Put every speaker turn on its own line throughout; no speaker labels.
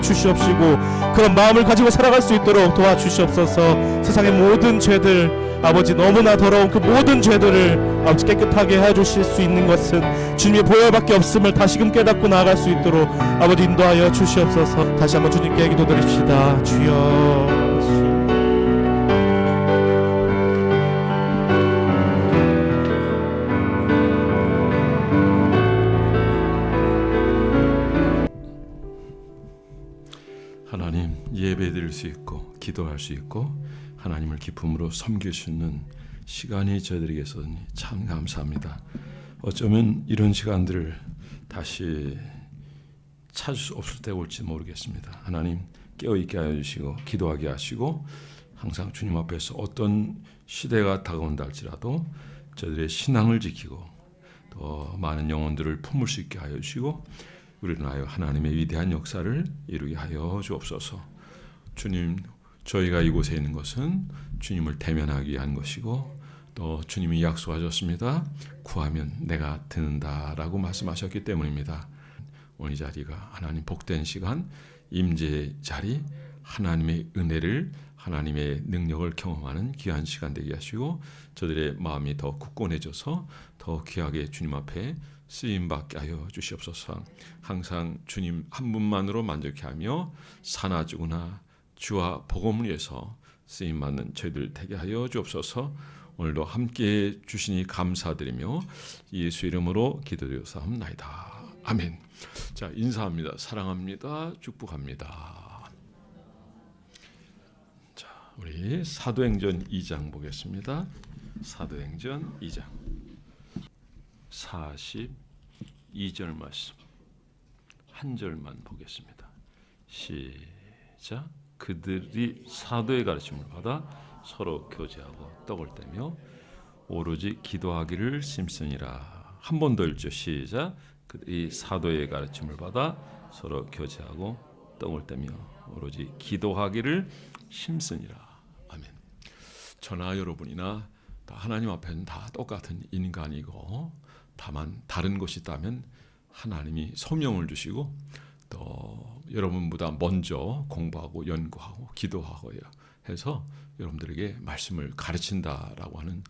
주시옵시고 그런 마음을 가지고 살아갈 수 있도록 도와주시옵소서. 세상의 모든 죄들 아버지 너무나 더러운 그 모든 죄들을 아버지 깨끗하게 해주실 수 있는 것은 주님의 보혈밖에 없음을 다시금 깨닫고 나아갈 수 있도록 아버지 인도하여 주시옵소서. 다시 한번 주님께 기도드립시다. 주여.
하나님, 예배드릴 수 있고 기도할 수 있고 하나님을 기쁨으로 섬길 수 있는 시간이 저희들에게서는 참 감사합니다. 어쩌면 이런 시간들을 다시 찾을 수 없을 때 올지 모르겠습니다. 하나님 깨어있게 하여 주시고 기도하게 하시고 항상 주님 앞에서 어떤 시대가 다가온다 할지라도 저희들의 신앙을 지키고 더 많은 영혼들을 품을 수 있게 하여 주시고 우리를 하여 하나님의 위대한 역사를 이루게 하여 주옵소서. 주님, 저희가 이곳에 있는 것은 주님을 대면하기 위한 것이고 또 주님이 약속하셨습니다. 구하면 내가 듣는다라고 말씀하셨기 때문입니다. 오늘 이 자리가 하나님 복된 시간, 임재의 자리, 하나님의 은혜를 하나님의 능력을 경험하는 귀한 시간 되게 하시고 저들의 마음이 더 굳건해져서 더 귀하게 주님 앞에 쓰임받게 하여 주시옵소서. 항상 주님 한 분만으로 만족해하며 사나주구나 주와 복음을 위해서 쓰임받는 저희들 되게 하여 주옵소서. 오늘도 함께해 주시니 감사드리며 예수 이름으로 기도드리옵사옵나이다. 아멘. 자, 인사합니다. 사랑합니다. 축복합니다. 자, 우리 사도행전 2장 보겠습니다. 사도행전 2장 42절 말씀 한 절만 보겠습니다. 시작. 그들이 사도의 가르침을 받아 서로 교제하고 떡을 떼며 오로지 기도하기를 심쓰니라. 한 번 더 읽죠. 시작. 그들이 사도의 가르침을 받아 서로 교제하고 떡을 떼며 오로지 기도하기를 심쓰니라. 아멘. 저나 여러분이나 다 하나님 앞에는 다 똑같은 인간이고 다만 다른 것이 있다면 하나님이 소명을 주시고 또 여러분보다 먼저 공부하고 연구하고 기도하고 해서 여러분들에게 말씀을 가르친다라고 하는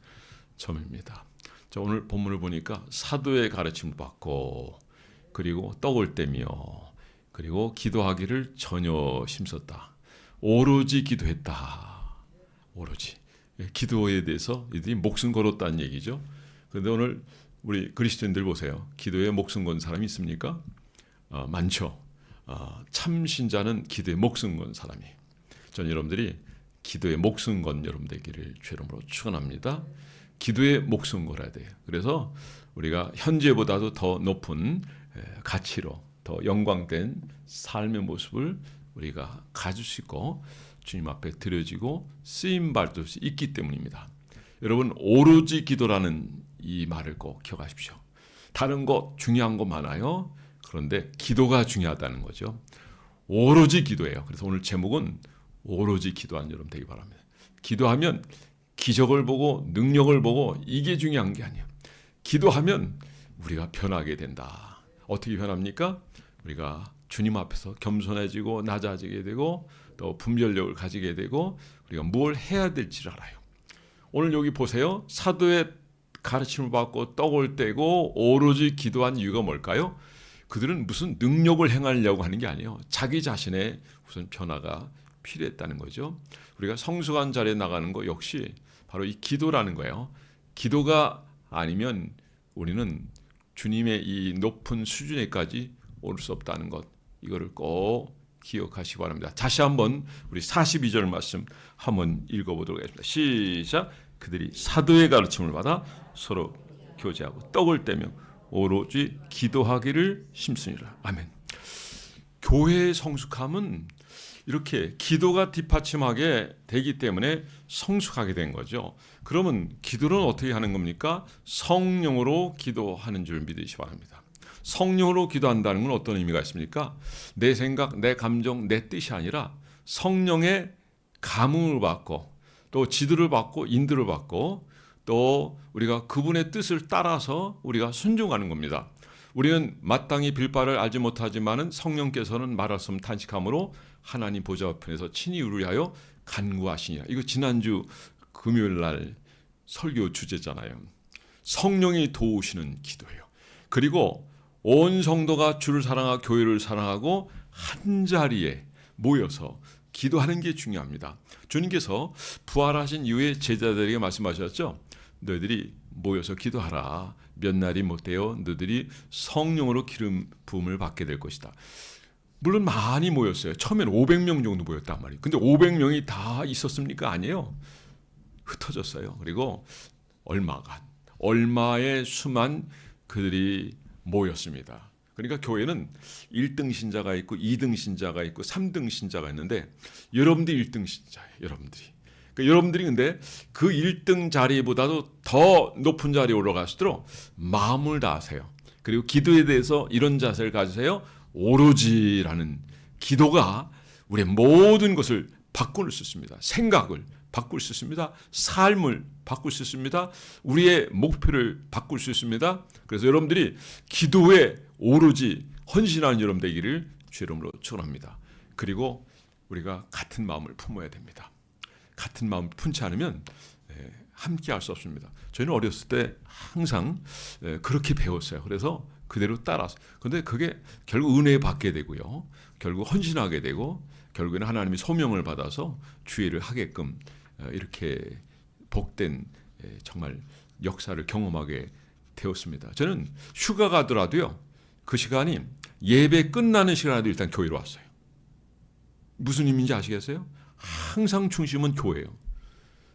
점입니다. 자, 오늘 본문을 보니까 사도의 가르침을 받고 그리고 떡을 떼며 그리고 기도하기를 전혀 힘썼다. 오로지 기도했다. 오로지. 기도에 대해서 이들이 목숨 걸었다는 얘기죠. 그런데 오늘 우리 그리스도인들 보세요. 기도에 목숨 건 사람이 있습니까? 많죠. 참 신자는 기도에 목숨 건 사람이. 전 여러분들이 기도에 목숨 건 여러분 되기를 주 이름으로 축원합니다. 기도에 목숨 걸어야 돼요. 그래서 우리가 현재보다도 더 높은 가치로 더 영광된 삶의 모습을 우리가 가질 수 있고 주님 앞에 드려지고 쓰임 받을 수 있기 때문입니다. 여러분 오로지 기도라는 이 말을 꼭 기억하십시오. 다른 거 중요한 거 많아요. 그런데 기도가 중요하다는 거죠. 오로지 기도예요. 그래서 오늘 제목은 오로지 기도한 여러분 되기 바랍니다. 기도하면 기적을 보고 능력을 보고 이게 중요한 게 아니에요. 기도하면 우리가 변하게 된다. 어떻게 변합니까? 우리가 주님 앞에서 겸손해지고 낮아지게 되고 또 분별력을 가지게 되고 우리가 뭘 해야 될지를 알아요. 오늘 여기 보세요. 사도의 가르침을 받고 떡을 떼고 오로지 기도한 이유가 뭘까요? 그들은 무슨 능력을 행하려고 하는 게 아니에요. 자기 자신의 우선 변화가 필요했다는 거죠. 우리가 성숙한 자리에 나가는 거 역시 바로 이 기도라는 거예요. 기도가 아니면 우리는 주님의 이 높은 수준에까지 오를 수 없다는 것, 이거를 꼭 기억하시기 바랍니다. 다시 한번 우리 42절 말씀 한번 읽어보도록 하겠습니다. 시작. 그들이 사도의 가르침을 받아 서로 교제하고 떡을 떼며 오로지 기도하기를 심쓰니라. 아멘. 교회의 성숙함은 이렇게 기도가 뒷받침하게 되기 때문에 성숙하게 된 거죠. 그러면 기도는 어떻게 하는 겁니까? 성령으로 기도하는 줄 믿으시기 바랍니다. 성령으로 기도한다는 건 어떤 의미가 있습니까? 내 생각, 내 감정, 내 뜻이 아니라 성령의 감흥을 받고 또 지도를 받고 인도를 받고 또 우리가 그분의 뜻을 따라서 우리가 순종하는 겁니다. 우리는 마땅히 빌 바를 알지 못하지만은 성령께서는 말하셨음 탄식함으로 하나님 보좌 우편에서 친히 우리를 위하여 간구하시니라. 이거 지난주 금요일 날 설교 주제잖아요. 성령이 도우시는 기도예요. 그리고 온 성도가 주를 사랑하고 교회를 사랑하고 한 자리에 모여서 기도하는 게 중요합니다. 주님께서 부활하신 이후에 제자들에게 말씀하셨죠. 너희들이 모여서 기도하라. 몇 날이 못되어 너희들이 성령으로 기름 부음을 받게 될 것이다. 물론 많이 모였어요. 처음엔 500명 정도 모였단 말이에요. 근데 500명이 다 있었습니까? 아니에요. 흩어졌어요. 그리고 얼마의 수만 그들이 모였습니다. 그러니까 교회는 1등 신자가 있고 2등 신자가 있고 3등 신자가 있는데 여러분들이 1등 신자예요. 여러분들이. 그러니까 여러분들이 근데 그 1등 자리보다도 더 높은 자리에 올라갈수록 마음을 다하세요. 그리고 기도에 대해서 이런 자세를 가지세요. 오로지라는 기도가 우리의 모든 것을 바꿀 수 있습니다. 생각을 바꿀 수 있습니다. 삶을 바꿀 수 있습니다. 우리의 목표를 바꿀 수 있습니다. 그래서 여러분들이 기도에 오로지 헌신하는 여러분 되기를 주의 이름으로 축원합니다. 그리고 우리가 같은 마음을 품어야 됩니다. 같은 마음을 품지 않으면 함께 할 수 없습니다. 저희는 어렸을 때 항상 그렇게 배웠어요. 그래서 그대로 따라서. 그런데 그게 결국 은혜 받게 되고요. 결국 헌신하게 되고 결국에는 하나님이 소명을 받아서 주의를 하게끔 이렇게 복된 정말 역사를 경험하게 되었습니다. 저는 휴가 가더라도요. 그 시간이 예배 끝나는 시간에도 일단 교회로 왔어요. 무슨 의미인지 아시겠어요? 항상 중심은 교회예요.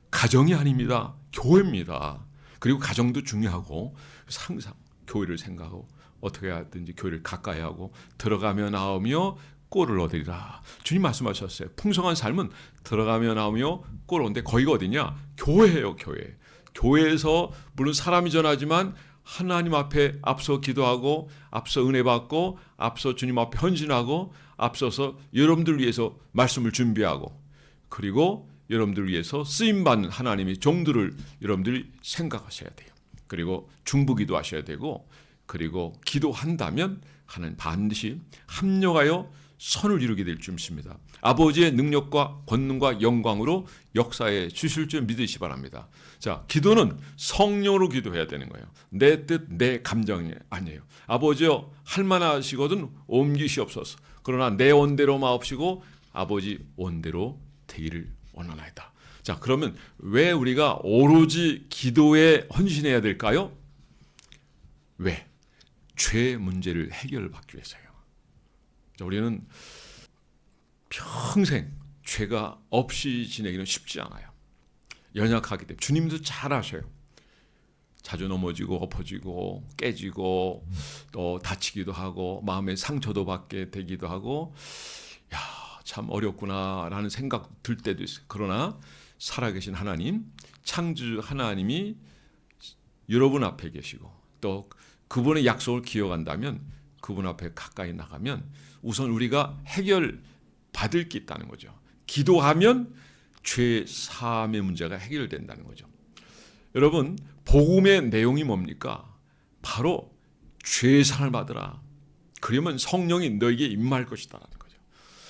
가정이 아닙니다. 교회입니다. 그리고 가정도 중요하고 항상 교회를 생각하고 어떻게 하든지 교회를 가까이 하고 들어가며 나오며 꼴을 얻으리라. 주님 말씀하셨어요. 풍성한 삶은 들어가며 나오며 꼴을 얻는데 거기가 어디냐? 교회예요. 교회. 교회에서 물론 사람이 전하지만 하나님 앞에 앞서 기도하고 앞서 은혜 받고 앞서 주님 앞에 헌신하고 앞서서 여러분들을 위해서 말씀을 준비하고 그리고 여러분들을 위해서 쓰임받는 하나님의 종들을 여러분들이 생각하셔야 돼요. 그리고 중보기도 하셔야 되고 그리고 기도한다면 하나님 반드시 합력하여 선을 이루게 될 줄 믿습니다. 아버지의 능력과 권능과 영광으로 역사에 주실 줄 믿으시 바랍니다. 자, 기도는 성령으로 기도해야 되는 거예요. 내 뜻, 내 감정이 아니에요. 아버지여 할만하시거든 옮기시옵소서. 그러나 내 원대로 마옵시고 아버지 원대로 되기를 원하나이다. 자, 그러면 왜 우리가 오로지 기도에 헌신해야 될까요? 왜? 죄 문제를 해결받기 위해서요. 자, 우리는 평생 죄가 없이 지내기는 쉽지 않아요. 연약하기 때문에 주님도 잘 아셔요. 자주 넘어지고 엎어지고 깨지고 또 다치기도 하고 마음의 상처도 받게 되기도 하고 야, 참 어렵구나라는 생각 들 때도 있어요. 그러나 살아계신 하나님, 창조주 하나님이 여러분 앞에 계시고 또 그분의 약속을 기억한다면 그분 앞에 가까이 나가면 우선 우리가 해결 받을 게 있다는 거죠. 기도하면 죄 사함의 문제가 해결된다는 거죠. 여러분, 복음의 내용이 뭡니까? 바로 죄 사함을 받으라. 그러면 성령이 너에게 임할 것이다라는 거죠.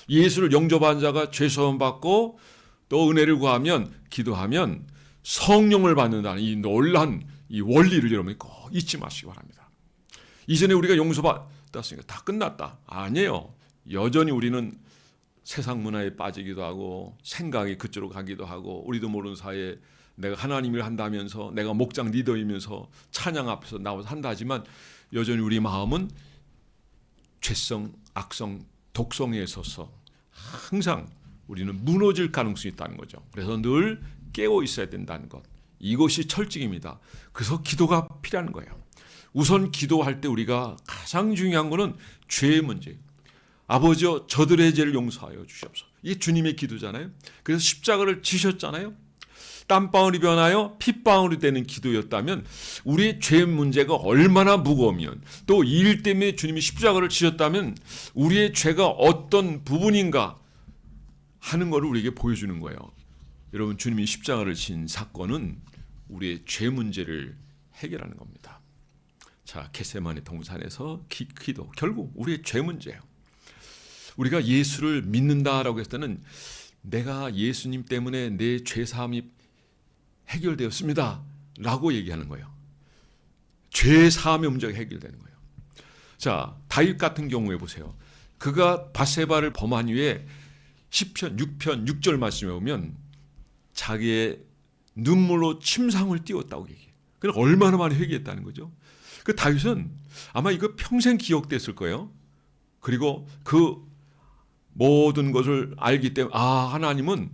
예수를 영접한 자가 죄 사함 받고 또 은혜를 구하면 기도하면 성령을 받는다는 이 놀란 이 원리를 여러분이 꼭 잊지 마시기 바랍니다. 이전에 우리가 용서받았으니까 다 끝났다. 아니에요. 여전히 우리는 세상 문화에 빠지기도 하고 생각이 그쪽으로 가기도 하고 우리도 모르는 사이에 내가 하나님을 한다면서 내가 목장 리더이면서 찬양 앞에서 나와서 한다지만 여전히 우리 마음은 죄성, 악성, 독성에 있어서 항상 우리는 무너질 가능성이 있다는 거죠. 그래서 늘 깨어 있어야 된다는 것. 이것이 철칙입니다. 그래서 기도가 필요한 거예요. 우선 기도할 때 우리가 가장 중요한 것은 죄의 문제예요. 아버지여 저들의 죄를 용서하여 주시옵소서. 이게 주님의 기도잖아요. 그래서 십자가를 지셨잖아요. 땀방울이 변하여 핏방울이 되는 기도였다면 우리의 죄 문제가 얼마나 무거우면 또 이 일 때문에 주님이 십자가를 지셨다면 우리의 죄가 어떤 부분인가 하는 것을 우리에게 보여주는 거예요. 여러분, 주님이 십자가를 진 사건은 우리의 죄 문제를 해결하는 겁니다.
자, 겟세마네 동산에서 기도. 결국 우리의 죄 문제예요. 우리가 예수를 믿는다라고 했을 때는 내가 예수님 때문에 내 죄 사함이 해결되었습니다 라고 얘기하는 거예요. 죄 사함의 문제가 해결되는 거예요. 자, 다윗 같은 경우에 보세요. 그가 밧세바를 범한 이후에 시편 6편 6절 말씀에 보면 자기의 눈물로 침상을 띄웠다고 얘기해요. 그러니까 얼마나 많이 회개했다는 거죠. 그 다윗은 아마 이거 평생 기억됐을 거예요. 그리고 그 모든 것을 알기 때문에 하나님은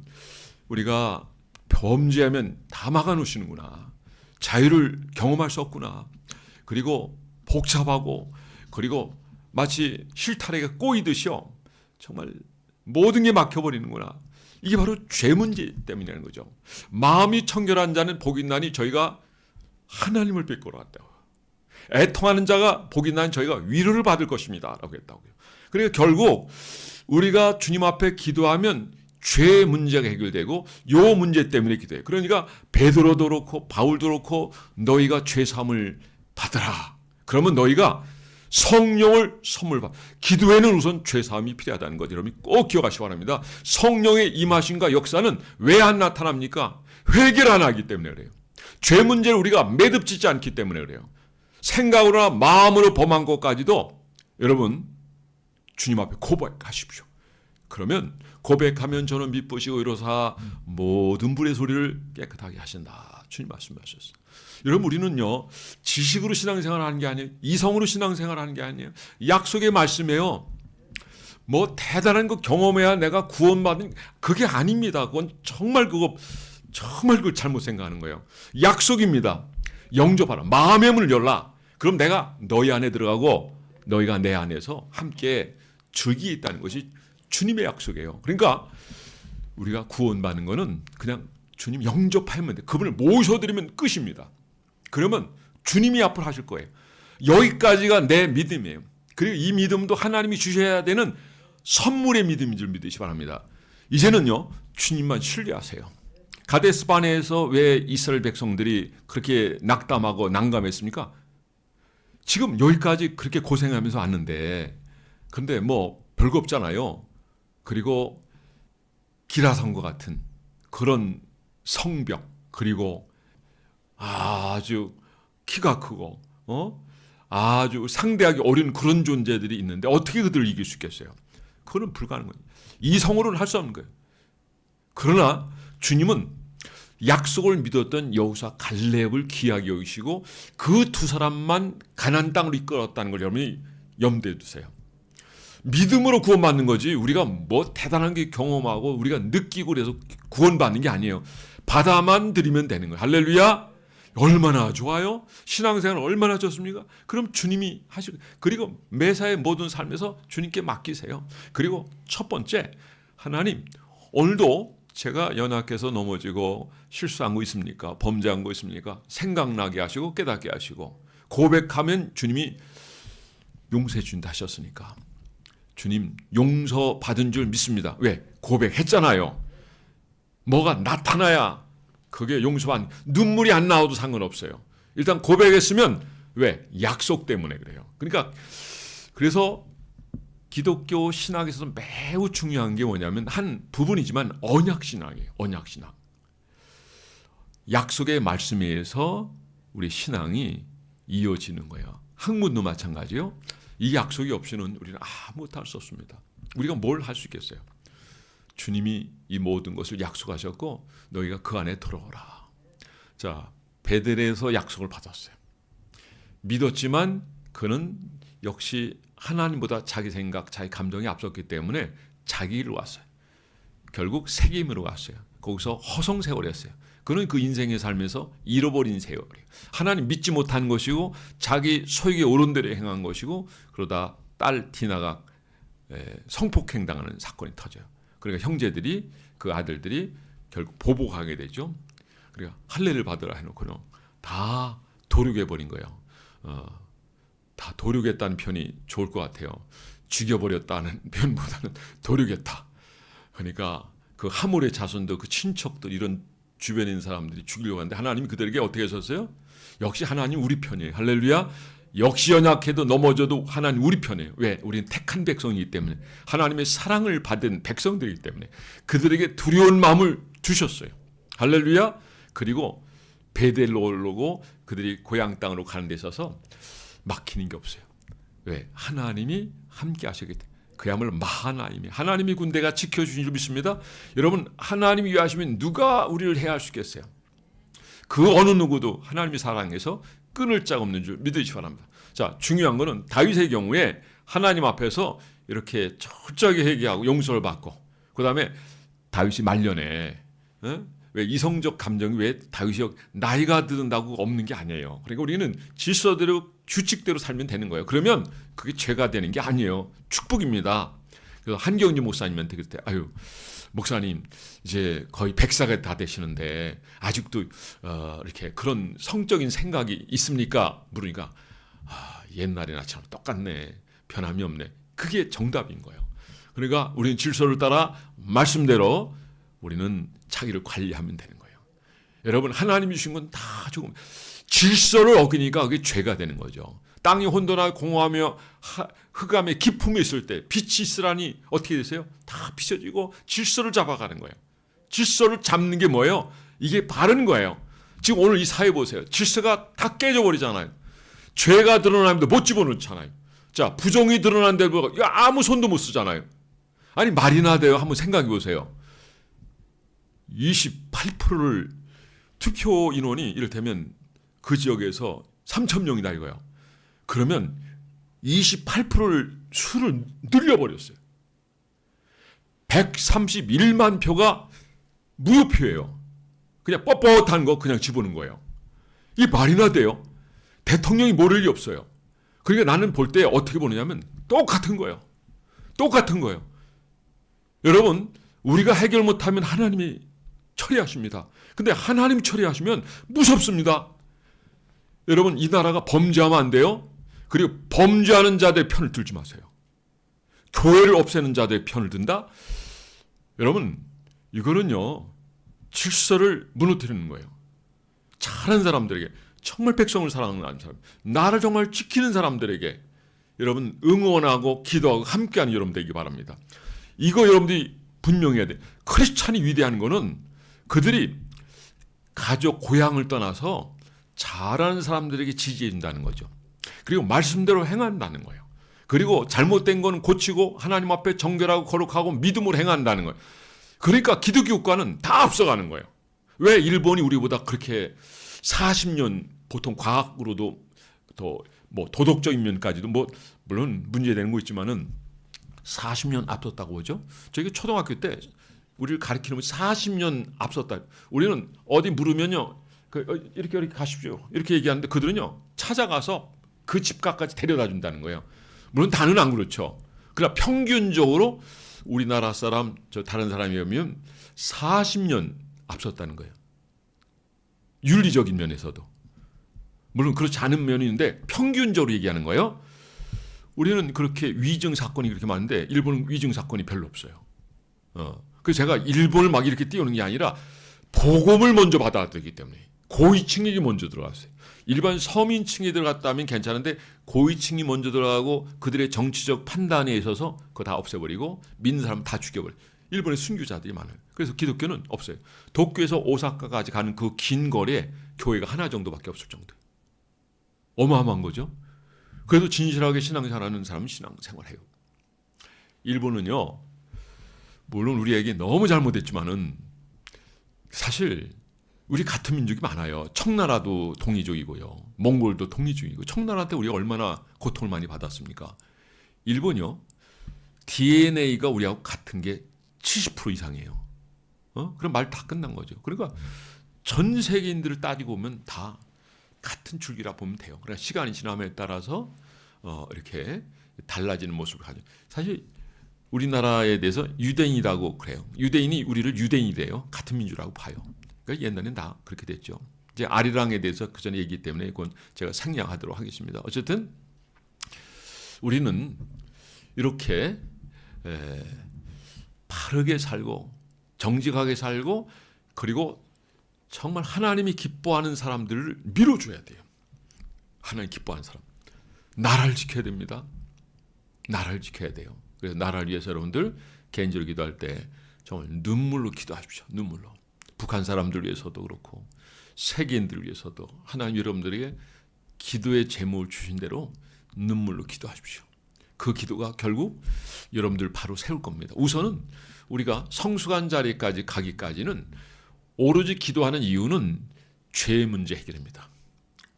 우리가 범죄하면 다 막아놓으시는구나. 자유를 경험할 수 없구나. 그리고 복잡하고 그리고 마치 실타래가 꼬이듯이요. 정말 모든 게 막혀버리는구나. 이게 바로 죄 문제 때문이라는 거죠. 마음이 청결한 자는 복이 있나니 저희가 하나님을 뵙고로 왔다고. 애통하는 자가 복이 있나니 저희가 위로를 받을 것입니다 라고 했다고요. 그러니까 결국 우리가 주님 앞에 기도하면 죄 문제가 해결되고 요 문제 때문에 기도해요. 그러니까 베드로도 그렇고 바울도 그렇고 너희가 죄 사함을 받으라. 그러면 너희가 성령을 선물 받. 기도에는 우선 죄 사함이 필요하다는 것 여러분이 꼭 기억하시기 바랍니다. 성령의 임하심과 역사는 왜 안 나타납니까? 회개를 안 하기 때문에 그래요. 죄 문제를 우리가 매듭짓지 않기 때문에 그래요. 생각으로나 마음으로 범한 것까지도 여러분 주님 앞에 고백하십시오. 그러면 고백하면 저는 미쁘시고 이로사 모든 불의 소리를 깨끗하게 하신다. 주님 말씀하셨어요. 여러분 우리는요 지식으로 신앙생활을 하는 게 아니에요. 이성으로 신앙생활을 하는 게 아니에요. 약속의 말씀이에요. 뭐 대단한 거 경험해야 내가 구원받은 그게 아닙니다. 그건 정말 그걸 잘못 생각하는 거예요. 약속입니다. 영접하라. 마음의 문을 열라. 그럼 내가 너희 안에 들어가고 너희가 내 안에서 함께 즐기 있다는 것이 주님의 약속이에요. 그러니까 우리가 구원받는 거는 그냥 주님 영접하면 돼. 그분을 모셔드리면 끝입니다. 그러면 주님이 앞으로 하실 거예요. 여기까지가 내 믿음이에요. 그리고 이 믿음도 하나님이 주셔야 되는 선물의 믿음인 줄 믿으시 바랍니다. 이제는요 주님만 신뢰하세요. 가데스 바네에서 왜 이스라엘 백성들이 그렇게 낙담하고 난감했습니까? 지금 여기까지 그렇게 고생하면서 왔는데 근데 뭐 별거 없잖아요. 그리고 기라성과 같은 그런 성벽 그리고 아주 키가 크고 아주 상대하기 어려운 그런 존재들이 있는데 어떻게 그들을 이길 수 있겠어요? 그건 불가능한 거예요. 이성으로는 할 수 없는 거예요. 그러나 주님은 약속을 믿었던 여호수아 갈렙을 귀하게 여기시고 그 두 사람만 가나안 땅으로 이끌었다는 걸 여러분이 염두에 두세요. 믿음으로 구원받는 거지 우리가 뭐 대단한 게 경험하고 우리가 느끼고 그래서 구원받는 게 아니에요. 받아만 드리면 되는 거예요. 할렐루야. 얼마나 좋아요. 신앙생활 얼마나 좋습니까? 그럼 주님이 하시고 그리고 매사의 모든 삶에서 주님께 맡기세요. 그리고 첫 번째 하나님 오늘도 제가 연약해서 넘어지고 실수한 거 있습니까? 범죄한 거 있습니까? 생각나게 하시고 깨닫게 하시고 고백하면 주님이 용서해 준다 하셨으니까 주님 용서 받은 줄 믿습니다. 왜? 고백했잖아요. 뭐가 나타나야 그게 용서받는 눈물이 안 나와도 상관없어요. 일단 고백했으면 왜? 약속 때문에 그래요. 그러니까 그래서 기독교 신학에서 매우 중요한 게 뭐냐면 한 부분이지만 언약신학이에요. 언약신학. 약속의 말씀에 의해서 우리 신앙이 이어지는 거예요. 학문도 마찬가지요. 이 약속이 없이는 우리는 아무것도 할 수 없습니다. 우리가 뭘 할 수 있겠어요? 주님이 이 모든 것을 약속하셨고 너희가 그 안에 들어오라. 자, 베델에서 약속을 받았어요. 믿었지만 그는 역시 하나님보다 자기 생각, 자기 감정이 앞섰기 때문에 자기 일로 왔어요. 결국 세겜으로 갔어요. 거기서 허송세월을 했어요. 그는 그 인생의 삶에서 잃어버린 세월이에요. 하나님 믿지 못한 것이고 자기 소욕에 오른 대로 행한 것이고 그러다 딸 디나가 성폭행당하는 사건이 터져요. 그러니까 형제들이 그 아들들이 결국 보복하게 되죠. 그러니까 할례를 받으라 해놓고는 다 도륙해버린 거예요. 다 도륙했다는 편이 좋을 것 같아요. 죽여버렸다는 편보다는 도륙했다. 그러니까 그 하몰의 자손들, 그 친척들 이런 주변에 있는 사람들이 죽이려고 하는데 하나님이 그들에게 어떻게 하셨어요? 역시 하나님 우리 편이에요. 할렐루야. 역시 연약해도 넘어져도 하나님 우리 편이에요. 왜? 우리는 택한 백성이기 때문에, 하나님의 사랑을 받은 백성들이기 때문에 그들에게 두려운 마음을 주셨어요. 할렐루야. 그리고 베델로 오르고 그들이 고향 땅으로 가는 데 있어서 막히는 게 없어요. 왜? 하나님이 함께 하시기 때문에. 그야말로 마하나임이, 하나님이 군대가 지켜주신 줄 믿습니다. 여러분, 하나님이 위하시면 누가 우리를 해할 수 있겠어요? 그 어느 누구도 하나님이 사랑해서 끊을 짝 없는 줄 믿으시기 바랍니다. 자, 중요한 거는 다윗의 경우에 하나님 앞에서 이렇게 철저하게 회개하고 용서를 받고, 그 다음에 다윗이 말년에, 왜 이성적 감정이 왜 다윗이 나이가 든다고 없는 게 아니에요. 그러니까 우리는 질서대로 규칙대로 살면 되는 거예요. 그러면 그게 죄가 되는 게 아니에요. 축복입니다. 그래서 한경주 목사님한테 그때, 아유 목사님 이제 거의 100세가 다 되시는데 아직도 이렇게 그런 성적인 생각이 있습니까? 물으니까 옛날이나처럼 똑같네, 변함이 없네. 그게 정답인 거예요. 그러니까 우리는 질서를 따라 말씀대로 우리는 자기를 관리하면 되는 거예요. 여러분, 하나님이 주신 건 다 조금 질서를 어기니까 그게 죄가 되는 거죠. 땅이 혼돈하고 공허하며 흑암의 기품이 있을 때 빛이 있으라니 어떻게 되세요? 다 비춰지고 질서를 잡아가는 거예요. 질서를 잡는 게 뭐예요? 이게 바른 거예요. 지금 오늘 이 사회 보세요. 질서가 다 깨져버리잖아요. 죄가 드러나면 못 집어넣잖아요. 자, 부정이 드러난데도 아무 손도 못 쓰잖아요. 아니 말이나 돼요. 한번 생각해 보세요. 28%를 투표 인원이 이를테면 그 지역에서 3,000명이다 이거예요. 그러면 28%를 수를 늘려버렸어요. 131만 표가 무효표예요. 그냥 뻣뻣한 거 그냥 집어넣은 거예요. 이게 말이나 돼요? 대통령이 모를 리 없어요. 그러니까 나는 볼 때 어떻게 보느냐면 똑같은 거예요. 똑같은 거예요. 여러분, 우리가 해결 못하면 하나님이 처리하십니다. 근데 하나님 처리하시면 무섭습니다. 여러분, 이 나라가 범죄하면 안 돼요. 그리고 범죄하는 자들의 편을 들지 마세요. 교회를 없애는 자들의 편을 든다? 여러분, 이거는요 질서를 무너뜨리는 거예요. 잘하는 사람들에게, 정말 백성을 사랑하는 사람, 나를 정말 지키는 사람들에게 여러분 응원하고 기도하고 함께하는 여러분 되기 바랍니다. 이거 여러분들이 분명히 해야 돼. 크리스찬이 위대한 거는 그들이 가족, 고향을 떠나서 잘하는 사람들에게 지지해 준다는 거죠. 그리고 말씀대로 행한다는 거예요. 그리고 잘못된 건 고치고 하나님 앞에 정결하고 거룩하고 믿음으로 행한다는 거예요. 그러니까 기독교 국가는 다 앞서가는 거예요. 왜 일본이 우리보다 그렇게 40년, 보통 과학으로도 더 뭐 도덕적인 면까지도 뭐 물론 문제되는 거 있지만은 40년 앞섰다고 보죠. 저희가 초등학교 때 우리를 가르치는 40년 앞섰다. 우리는 어디 물으면요, 이렇게 가십시오 이렇게 얘기하는데 그들은요 찾아가서 그 집값까지 데려다 준다는 거예요. 물론 다는 안 그렇죠. 그러나 평균적으로 우리나라 사람, 저 다른 사람에 비하면 40년 앞섰다는 거예요. 윤리적인 면에서도. 물론 그렇지 않은 면이 있는데 평균적으로 얘기하는 거예요. 우리는 그렇게 위증 사건이 그렇게 많은데 일본은 위증 사건이 별로 없어요. 그래서 제가 일본을 막 이렇게 띄우는 게 아니라 복음을 먼저 받아들이기 때문에 고위층이 먼저 들어갔어요. 일반 서민층이 들어갔다면 괜찮은데 고위층이 먼저 들어가고 그들의 정치적 판단에 있어서 그거 다 없애버리고 믿는 사람 다 죽여버려요. 일본의 순교자들이 많아요. 그래서 기독교는 없어요. 도쿄에서 오사카까지 가는 그 긴 거리에 교회가 하나 정도밖에 없을 정도. 어마어마한 거죠. 그래도 진실하게 신앙생활하는 사람은 신앙생활해요. 일본은요, 물론 우리에게 너무 잘못했지만은 사실 우리 같은 민족이 많아요. 청나라도 동이족이고요, 몽골도 동이족이고, 청나라 때 우리가 얼마나 고통을 많이 받았습니까? 일본요, DNA가 우리하고 같은 게 70% 이상이에요. 그럼 말 다 끝난 거죠. 그러니까 전 세계인들을 따지고 보면 다 같은 줄기라 보면 돼요. 그러니까 시간이 지남에 따라서 이렇게 달라지는 모습을 가져. 사실 우리나라에 대해서 유대인이라고 그래요. 유대인이 우리를 유대인이래요. 같은 민주라고 봐요. 그러니까 옛날엔 다 그렇게 됐죠. 이제 아리랑에 대해서 그 전에 얘기했기 때문에 그건 제가 생략하도록 하겠습니다. 어쨌든 우리는 이렇게 바르게 살고 정직하게 살고 그리고 정말 하나님이 기뻐하는 사람들을 밀어줘야 돼요. 하나님 기뻐하는 사람. 나라를 지켜야 됩니다. 나라를 지켜야 돼요. 그래서 나라를 위해서 여러분들 개인적으로 기도할 때 정말 눈물로 기도하십시오. 눈물로. 북한 사람들 위해서도 그렇고 세계인들 위해서도 하나님 여러분들에게 기도의 제목을 주신 대로 눈물로 기도하십시오. 그 기도가 결국 여러분들 바로 세울 겁니다. 우선은 우리가 성숙한 자리까지 가기까지는 오로지 기도하는 이유는 죄 문제 해결입니다.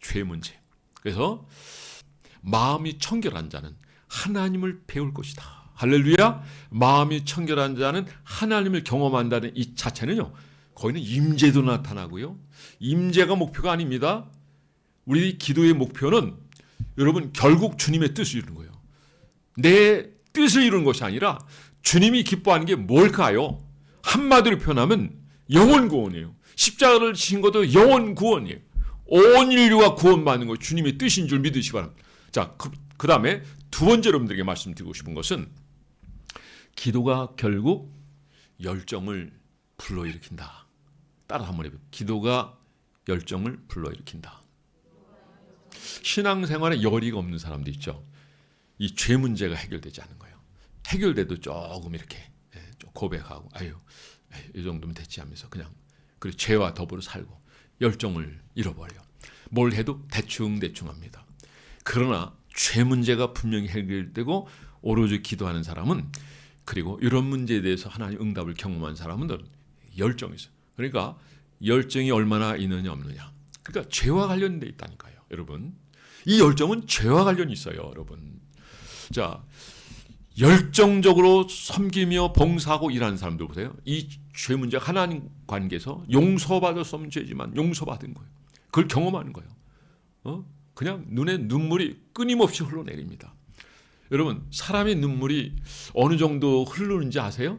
죄 문제. 그래서 마음이 청결한 자는 하나님을 배울 것이다. 할렐루야. 마음이 청결한 자는 하나님을 경험한다는 이 자체는요, 거기는 임재도 나타나고요, 임재가 목표가 아닙니다. 우리 기도의 목표는 여러분 결국 주님의 뜻을 이루는 거예요. 내 뜻을 이루는 것이 아니라 주님이 기뻐하는 게 뭘까요? 한마디로 표현하면 영혼 구원이에요. 십자가를 지신 것도 영혼 구원이에요. 온 인류가 구원받는 것 주님의 뜻인 줄 믿으시기 바랍니다. 자, 그 다음에 두 번째 여러분들에게 말씀드리고 싶은 것은 기도가 결국 열정을 불러일으킨다. 따라 한번 해볼게요. 기도가 열정을 불러일으킨다. 신앙생활에 열의가 없는 사람도 있죠. 이 죄 문제가 해결되지 않은 거예요. 해결돼도 조금 이렇게 좀 고백하고 이 정도면 됐지 하면서 그냥 그리고 죄와 더불어 살고 열정을 잃어버려요. 뭘 해도 대충 합니다. 그러나 죄 문제가 분명히 해결되고 오로지 기도하는 사람은, 그리고 이런 문제에 대해서 하나님 응답을 경험한 사람은 열정이 있어요. 그러니까 열정이 얼마나 있느냐 없느냐. 그러니까 죄와 관련돼 있다니까요. 여러분, 이 열정은 죄와 관련이 있어요. 여러분, 자, 열정적으로 섬기며 봉사하고 일하는 사람들 보세요. 이 죄 문제가 하나님 관계에서 용서받을 수 없는 죄지만 용서받은 거예요. 그걸 경험하는 거예요. 그냥 눈에 눈물이 끊임없이 흘러내립니다. 여러분, 사람의 눈물이 어느 정도 흐르는지 아세요?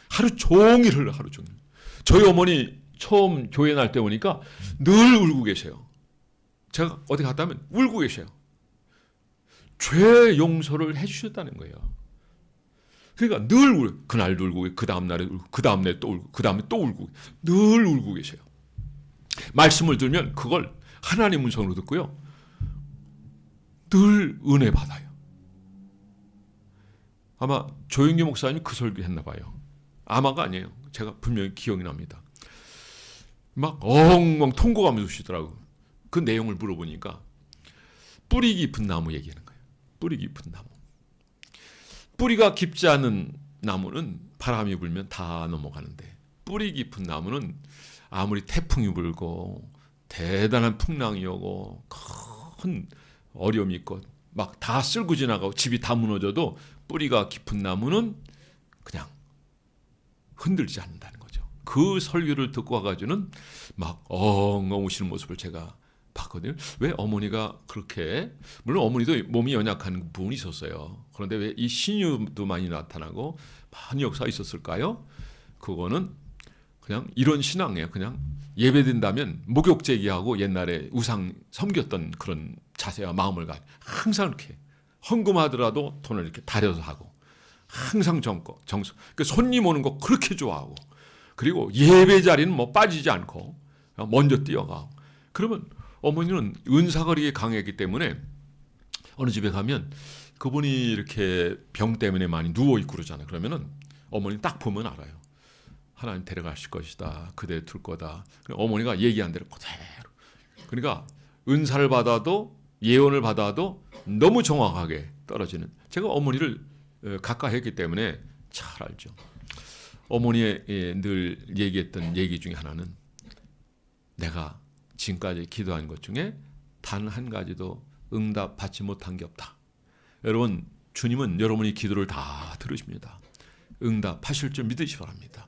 하루 종일 흘러, 하루 종일. 저희 어머니 처음 교회 날 때 오니까 늘 울고 계세요. 제가 어디 갔다 하면 울고 계세요. 죄 용서를 해주셨다는 거예요. 그러니까 늘 울고, 그날도 울고, 그 다음날에 울고, 그 다음날에 또 울고, 그 다음에 또 울고, 늘 울고 계세요. 말씀을 들면 그걸 하나님 음성으로 듣고요, 늘 은혜 받아요. 아마 조영기 목사님 그 설교 했나 봐요. 아마가 아니에요. 제가 분명히 기억이 납니다. 막 엉엉 통곡하면서 오시더라고요. 그 내용을 물어보니까 뿌리 깊은 나무 얘기하는 거예요. 뿌리 깊은 나무. 뿌리가 깊지 않은 나무는 바람이 불면 다 넘어가는데, 뿌리 깊은 나무는 아무리 태풍이 불고 대단한 풍랑이 오고 큰 어려움이 있고 막 다 쓸고 지나가고 집이 다 무너져도 뿌리가 깊은 나무는 그냥 흔들지 않는다는 거죠. 그 설교를 듣고 와가지고는 막 엉엉 우시는 모습을 제가 봤거든요. 왜 어머니가 그렇게, 물론 어머니도 몸이 연약한 부분이 있었어요. 그런데 왜 이 신유도 많이 나타나고 많은 역사가 있었을까요? 그거는 그냥 이런 신앙이에요. 그냥 예배된다면 목욕 제기하고 옛날에 우상 섬겼던 그런 자세와 마음을 가지고 항상 이렇게 헌금하더라도 돈을 이렇게 다려서 하고, 항상 정성. 그 손님 오는 거 그렇게 좋아하고, 그리고 예배 자리는 뭐 빠지지 않고 먼저 뛰어가고. 그러면 어머니는 은사거리에 강했기 때문에 어느 집에 가면 그분이 이렇게 병 때문에 많이 누워있고 그러잖아요. 그러면은 어머니 딱 보면 알아요. 하나님 데려가실 것이다. 그대 둘 거다. 어머니가 얘기한 대로 그대로. 그러니까 은사를 받아도 예언을 받아도 너무 정확하게 떨어지는. 제가 어머니를 가까이 했기 때문에 잘 알죠. 어머니의 늘 얘기했던 얘기 중에 하나는, 내가 지금까지 기도한 것 중에 단 한 가지도 응답 받지 못한 게 없다. 여러분, 주님은 여러분이 기도를 다 들으십니다. 응답하실 줄 믿으시기 바랍니다.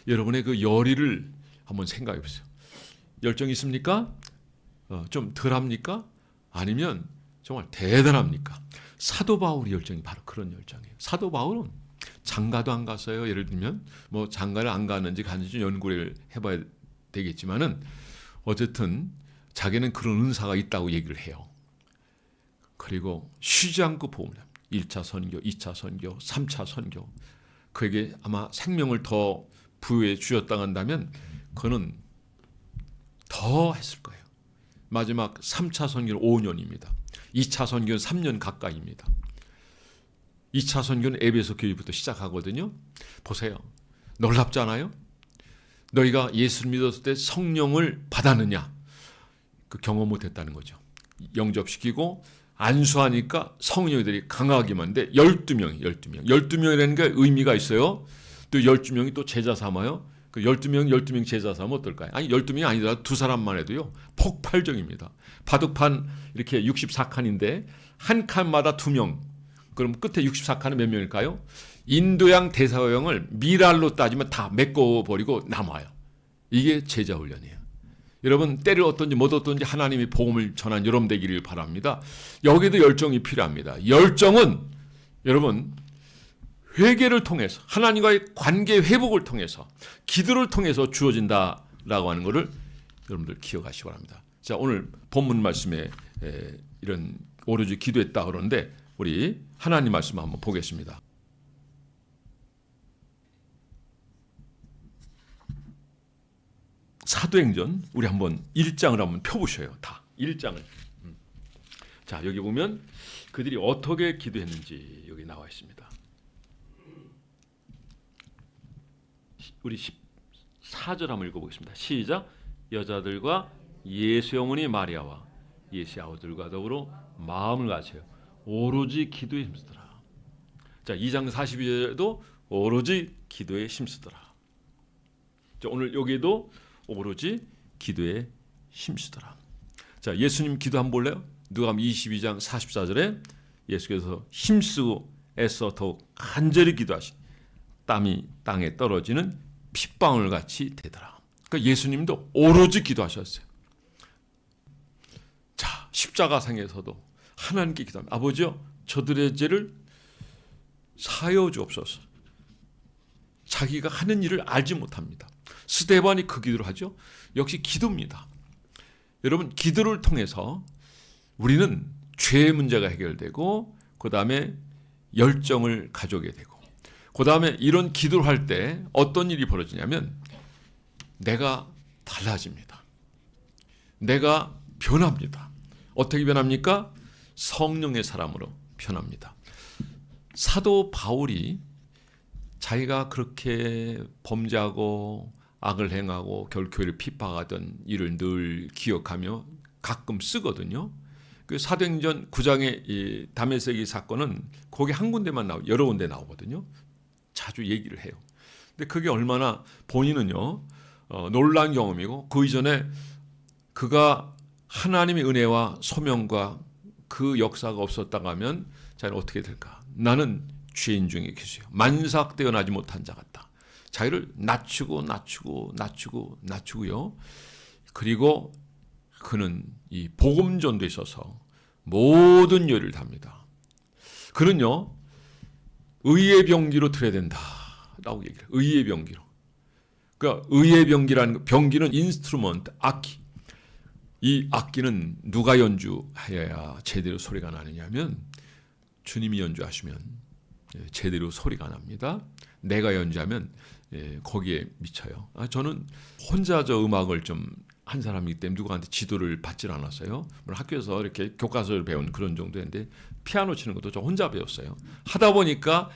여러분의 그 열의를 한번 생각해 보세요. 열정이 있습니까? 좀 덜합니까? 아니면 정말 대단합니까? 사도 바울의 열정이 바로 그런 열정이에요. 사도 바울은 장가도 안 갔어요. 예를 들면 뭐 장가를 안 갔는지 갔는지 연구를 해봐야 되겠지만은 어쨌든 자기는 그런 은사가 있다고 얘기를 해요. 그리고 쉬지 않고 복음을 합니다. 1차 선교, 2차 선교, 3차 선교. 그에게 아마 생명을 더 부여해 주셨다 한다면 그는 더 했을 거예요. 마지막 3차 선교는 5년입니다. 2차 선교는 3년 가까이입니다. 2차 선교는 에베소 교회부터 시작하거든요. 보세요. 놀랍지 않아요? 너희가 예수를 믿었을 때 성령을 받았느냐? 그 경험 못했다는 거죠. 영접시키고 안수하니까 성령들이 강하게만 돼. 12명이라는 게 의미가 있어요. 또 12명이 또 제자 삼아요. 그 12명 제자 삼으면 어떨까요? 아니 12명이 아니더라도 두 사람만 해도요. 폭발적입니다. 바둑판 이렇게 64칸인데 한 칸마다 2명. 그럼 끝에 64칸은 몇 명일까요? 인도양 대서양을 미랄로 따지면 다 메꿔버리고 남아요. 이게 제자 훈련이에요. 여러분 때를 어떤지 못 어떤지 하나님이 복음을 전한 여러분 되기를 바랍니다. 여기도 열정이 필요합니다. 열정은 여러분 회개를 통해서 하나님과의 관계 회복을 통해서 기도를 통해서 주어진다라고 하는 것을 여러분들 기억하시기 바랍니다. 자, 오늘 본문 말씀에 이런 오로지 기도했다 그러는데 우리 하나님 말씀 한번 보겠습니다. 사도행전 우리 한번 1장을 한번 펴보셔요. 다 1장을. 자, 여기 보면 그들이 어떻게 기도했는지 여기 나와 있습니다. 우리 14절 한번 읽어보겠습니다. 시작. 여자들과 예수의 어머니 마리아와 예수의 아우들과 더불어 마음을 같이요 오로지 기도에 힘쓰더라. 자, 2장 42절에도 오로지 기도에 힘쓰더라. 자, 오늘 여기도 오로지 기도에 힘쓰더라. 자, 예수님 기도 한번 볼래요? 누가복음 22장 44절에 예수께서 힘쓰고 애써 더욱 간절히 기도하시 땀이 땅에 떨어지는 핏방울 같이 되더라. 그러니까 예수님도 오로지 기도하셨어요. 자, 십자가상에서도 하나님께 기도합니다. 아버지요, 저들의 죄를 사하여 주옵소서. 자기가 하는 일을 알지 못합니다. 스데반이 그 기도를 하죠. 역시 기도입니다. 여러분, 기도를 통해서 우리는 죄의 문제가 해결되고 그 다음에 열정을 가져오게 되고 그 다음에 이런 기도를 할 때 어떤 일이 벌어지냐면 내가 달라집니다. 내가 변합니다. 어떻게 변합니까? 성령의 사람으로 변합니다. 사도 바울이 자기가 그렇게 범죄하고 악을 행하고 결국 교회를 핍박하던 일을 늘 기억하며 가끔 쓰거든요. 그 사도행전 9장의 이 다메섹이 사건은 거기 한 군데만 나오고 여러 군데 나오거든요. 자주 얘기를 해요. 근데 그게 얼마나 본인은요 놀라운 경험이고 그 이전에 그가 하나님의 은혜와 소명과 그 역사가 없었다고 하면 자기는 어떻게 될까? 나는 죄인 중에 계세요. 만삭 태어나지 못한 자 같다. 자기를 낮추고요. 그리고 그는 이 복음 전도에 있어서 모든 열의를 답니다. 그는요 의의 병기로 들어야 된다라고 얘기를 해요. 의의 병기로. 그러니까 의의 병기라는 병기는 인스트루먼트, 악기. 이 악기는 누가 연주해야 제대로 소리가 나느냐면 주님이 연주하시면 제대로 소리가 납니다. 내가 연주하면 거기에 미쳐요. 저는 혼자 저 음악을 좀 한 사람이기 때문에 누구한테 지도를 받질 않았어요. 학교에서 이렇게 교과서를 배운 그런 정도인데 피아노 치는 것도 저 혼자 배웠어요. 하다 보니까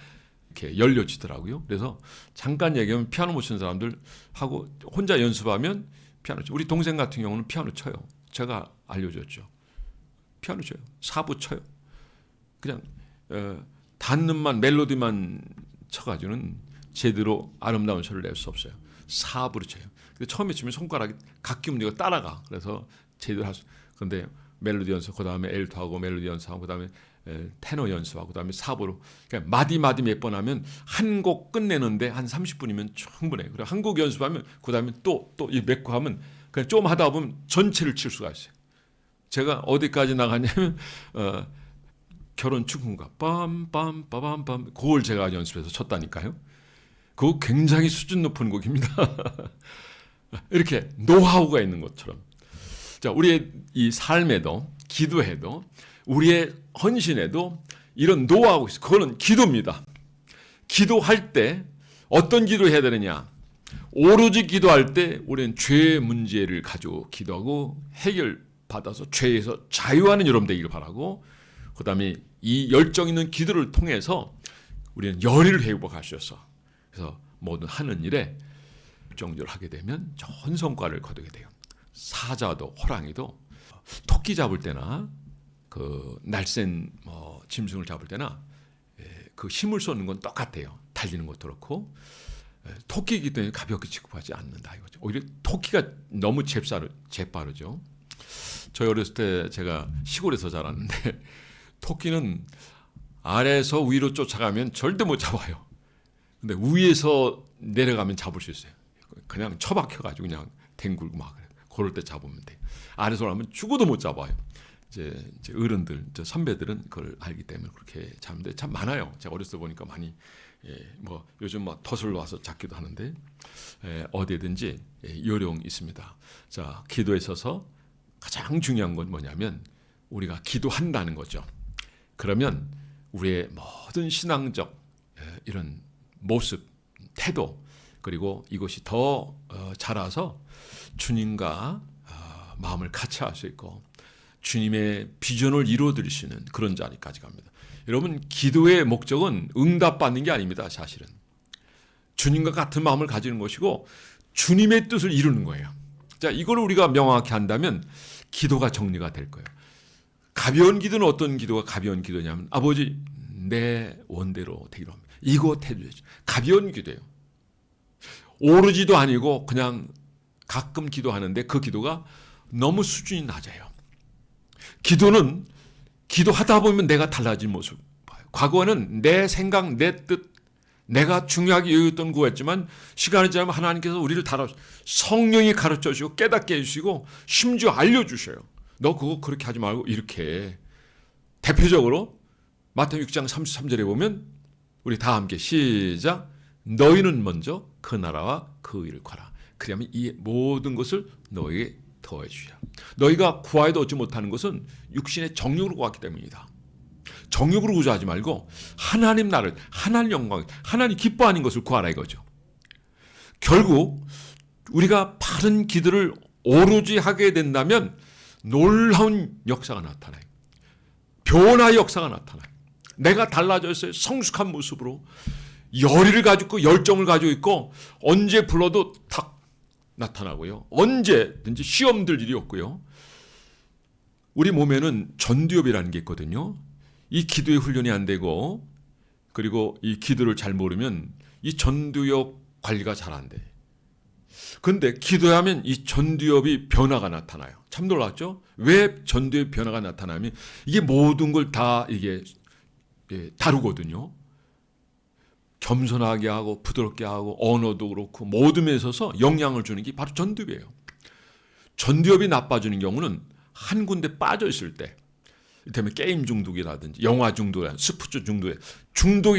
이렇게 열려지더라고요. 그래서 잠깐 얘기하면 피아노 못 치는 사람들 하고 혼자 연습하면 피아노 쳐. 우리 동생 같은 경우는 피아노 쳐요. 제가 알려줬죠. 피아노 쳐요. 사부 쳐요. 그냥 단음만 멜로디만 쳐가지고는 제대로 아름다운 소리를 낼 수 없어요. 사부로 쳐요. 근데 처음에 치면 손가락이 각기 움직여 따라가. 그래서 제대로 할 수. 근데 멜로디 연습, 그 다음에 엘토하고 멜로디 연습하고, 그 다음에 테너 연습하고, 그 다음에 사부로. 그러니까 마디 몇 번 하면 한 곡 끝내는데 한 30분이면 충분해요. 그리고 한 곡 연습하면 그 다음에 또 이 몇 곡 하면 그냥 좀 하다 보면 전체를 칠 수가 있어요. 제가 어디까지 나갔냐면 결혼 축구인가 빰빰빰빰빰 그걸 제가 연습해서 쳤다니까요. 그거 굉장히 수준 높은 곡입니다. 이렇게 노하우가 있는 것처럼. 자, 우리의 이 삶에도 기도해도 우리의 헌신에도 이런 노하우가 있어요. 그거는 기도입니다. 기도할 때 어떤 기도를 해야 되느냐? 오로지 기도할 때 우리는 죄 문제를 가지고 기도하고 해결 받아서 죄에서 자유하는 여러분 되기를 바라고, 그 다음에 이 열정 있는 기도를 통해서 우리는 열의를 회복하셔서 그래서 모든 하는 일에 열정적으로 하게 되면 좋은 성과를 거두게 돼요. 사자도 호랑이도 토끼 잡을 때나 그 날쌘 짐승을 잡을 때나 그 힘을 쏟는 건 똑같아요. 달리는 것도 그렇고 토끼이기 때문에 가볍게 취급하지 않는다 이거죠. 오히려 토끼가 너무 재빠르죠. 저희 어렸을 때 제가 시골에서 자랐는데 토끼는 아래에서 위로 쫓아가면 절대 못 잡아요. 근데 위에서 내려가면 잡을 수 있어요. 그냥 처박혀가지고 그냥 뒹굴고 막 그럴 때 잡으면 돼요. 아래서 하면 죽어도 못 잡아요. 이제 어른들, 선배들은 그걸 알기 때문에 그렇게 잡는데 참 많아요. 제가 어렸을 때 보니까 많이 뭐 요즘 막 덫을 놔서 잡기도 하는데 어디든지 요령 있습니다. 자, 기도에 있어서 가장 중요한 건 뭐냐면 우리가 기도한다는 거죠. 그러면 우리의 모든 신앙적 이런 모습, 태도, 그리고 이것이 더 자라서 주님과 마음을 같이 할 수 있고 주님의 비전을 이루어드릴 수 있는 그런 자리까지 갑니다. 여러분, 기도의 목적은 응답받는 게 아닙니다. 사실은 주님과 같은 마음을 가지는 것이고 주님의 뜻을 이루는 거예요. 자, 이걸 우리가 명확히 한다면 기도가 정리가 될 거예요. 가벼운 기도는 어떤 기도가 가벼운 기도냐면 아버지 내 원대로 되기로 합니다. 이거 해주세요. 가벼운 기도예요. 오르지도 아니고 그냥 가끔 기도하는데 그 기도가 너무 수준이 낮아요. 기도는 기도하다 보면 내가 달라진 모습 봐요. 과거에는 내 생각, 내 뜻, 내가 중요하게 여겼던 거였지만 시간이 지나면 하나님께서 우리를 성령이 가르쳐 주시고 깨닫게 해주시고 심지어 알려주셔요. 너 그거 그렇게 하지 말고 이렇게. 대표적으로 마태복음 6장 33절에 보면 우리 다 함께 시작. 너희는 먼저 그 나라와 그 의를 구하라. 그러면 이 모든 것을 너희에게 더해 주시라. 너희가 구하여도 얻지 못하는 것은 육신의 정욕으로 구하기 때문이다. 정욕으로 구하지 말고 하나님 나라를, 하나님 영광, 하나님 기뻐하는 것을 구하라 이거죠. 결국 우리가 바른 기도를 오로지 하게 된다면 놀라운 역사가 나타나요. 변화의 역사가 나타나요. 내가 달라져 있어요. 성숙한 모습으로 열의를 가지고 열정을 가지고 있고 언제 불러도 탁 나타나고요. 언제든지 시험 들 일이 없고요. 우리 몸에는 전두엽이라는 게 있거든요. 이 기도의 훈련이 안 되고 그리고 이 기도를 잘 모르면 이 전두엽 관리가 잘 안 돼. 그런데 기도하면 이 전두엽이 변화가 나타나요. 참 놀랍죠? 왜 전두엽 변화가 나타나면 이게 모든 걸 다 이게 다루거든요. 겸손하게 하고 부드럽게 하고 언어도 그렇고 모든 면에 있어서 영향을 주는 게 바로 전두엽이에요. 전두엽이 나빠지는 경우는 한 군데 빠져 있을 때, 이를테면 게임 중독이라든지 영화 중독이라든지 스포츠 중독에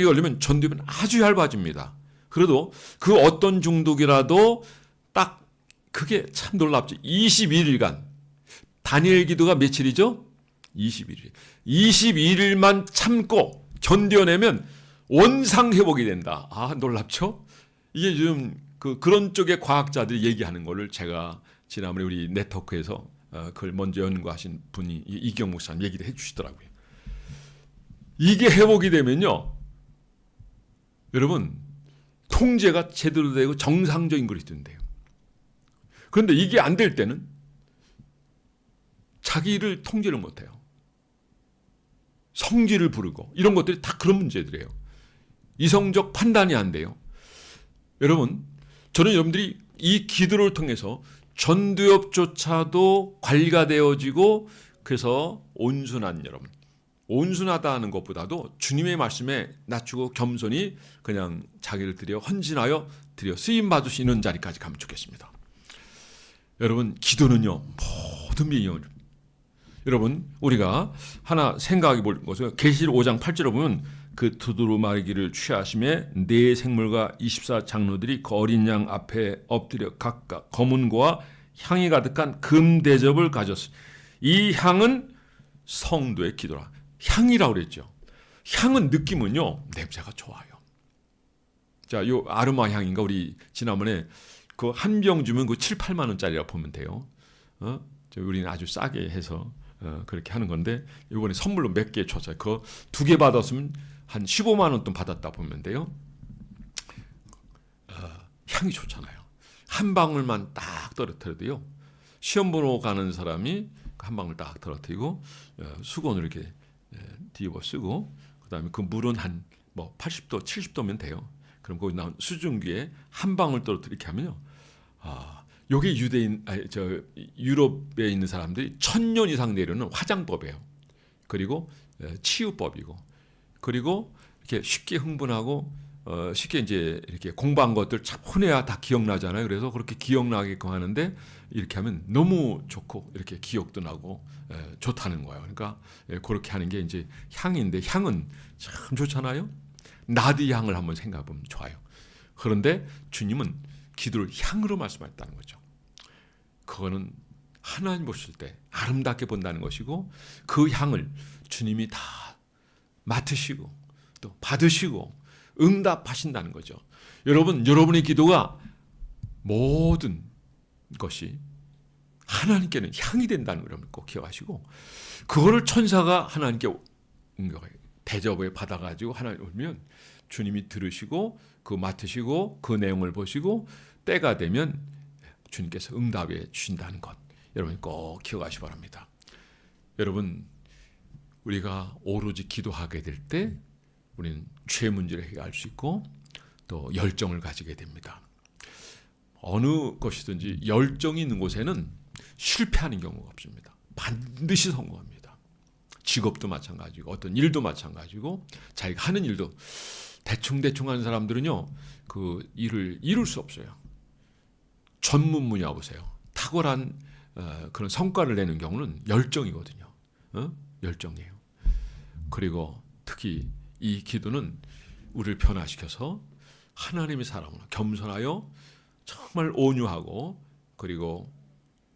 걸리면 전두엽은 아주 얇아집니다. 그래도 그 어떤 중독이라도 딱 그게 참 놀랍죠. 21일간 다니엘 기도가 며칠이죠? 21일. 21일만 참고 견뎌내면 원상 회복이 된다. 아, 놀랍죠? 이게 요즘 그런 쪽의 과학자들이 얘기하는 거를 제가 지난번에 우리 네트워크에서 그걸 먼저 연구하신 분이 이경 목사님 얘기를 해주시더라고요. 이게 회복이 되면요, 여러분 통제가 제대로 되고 정상적인 것이 된대요. 그런데 이게 안 될 때는 자기를 통제를 못해요. 성질을 부르고 이런 것들이 다 그런 문제들이에요. 이성적 판단이 안 돼요. 여러분, 저는 여러분들이 이 기도를 통해서 전두엽조차도 관리가 되어지고 그래서 온순한 여러분, 온순하다는 것보다도 주님의 말씀에 낮추고 겸손히 그냥 자기를 드려 헌신하여 드려 쓰임 받을 수 있는 자리까지 가면 좋겠습니다. 여러분, 기도는요 모든 비용을, 여러분 우리가 하나 생각해 볼 것은 계시록 5장 8절에 보면 그 두루마리기를 취하심에 네 생물과 24장로들이 그 어린 양 앞에 엎드려 각각 검은고와 향이 가득한 금 대접을 가졌어요. 이 향은 성도의 기도라. 향이라고 그랬죠. 향은 느낌은요 냄새가 좋아요. 자, 요 아로마 향인가 우리 지난번에 그 한 병 주면 그 7, 8만 원짜리라 보면 돼요. 우리는 아주 싸게 해서 그렇게 하는 건데 이번에 선물로 몇 개 줬어요. 그거 2개 받았으면 한 15만 원 돈 받았다 보면 돼요. 향이 좋잖아요. 한 방울만 딱 떨어뜨려도요. 시험 보러 가는 사람이 한 방울 딱 떨어뜨리고 수건을 이렇게 뒤집어 쓰고 그다음에 그 물은 한 뭐 80도, 70도면 돼요. 그럼 거기 나온 수증기에 한 방울 떨어뜨리게 이렇게 하면요. 요게 유럽에 있는 사람들이 1000년 이상 내려는 화장법이에요. 그리고 치유법이고, 그리고 이렇게 쉽게 흥분하고 쉽게 이제 이렇게 공부한 것들 참 혼내야 다 기억나잖아요. 그래서 그렇게 기억나게끔 하는데 이렇게 하면 너무 좋고 이렇게 기억도 나고 좋다는 거예요. 그러니까 그렇게 하는 게 이제 향인데 향은 참 좋잖아요. 나디 향을 한번 생각해 보면 좋아요. 그런데 주님은 기도를 향으로 말씀하셨다는 거죠. 그거는 하나님 보실 때 아름답게 본다는 것이고 그 향을 주님이 다 맡으시고 또 받으시고 응답하신다는 거죠. 여러분, 여러분의 기도가 모든 것이 하나님께는 향이 된다는 걸 꼭 기억하시고 그거를 천사가 하나님께 대접을 받아가지고 하나님 오면 주님이 들으시고 그 맡으시고 그 내용을 보시고 때가 되면 주님께서 응답해 주신다는 것 여러분 꼭 기억하시기 바랍니다. 여러분, 우리가 오로지 기도하게 될 때 우리는 죄 문제를 해결할 수 있고 또 열정을 가지게 됩니다. 어느 것이든지 열정이 있는 곳에는 실패하는 경우가 없습니다. 반드시 성공합니다. 직업도 마찬가지고 어떤 일도 마찬가지고 자기가 하는 일도 대충 하는 사람들은요 그 일을 이룰 수 없어요. 전문 분야 보세요. 탁월한 그런 성과를 내는 경우는 열정이거든요. 열정이에요. 그리고 특히 이 기도는 우리를 변화시켜서 하나님의 사람으로 겸손하여 정말 온유하고 그리고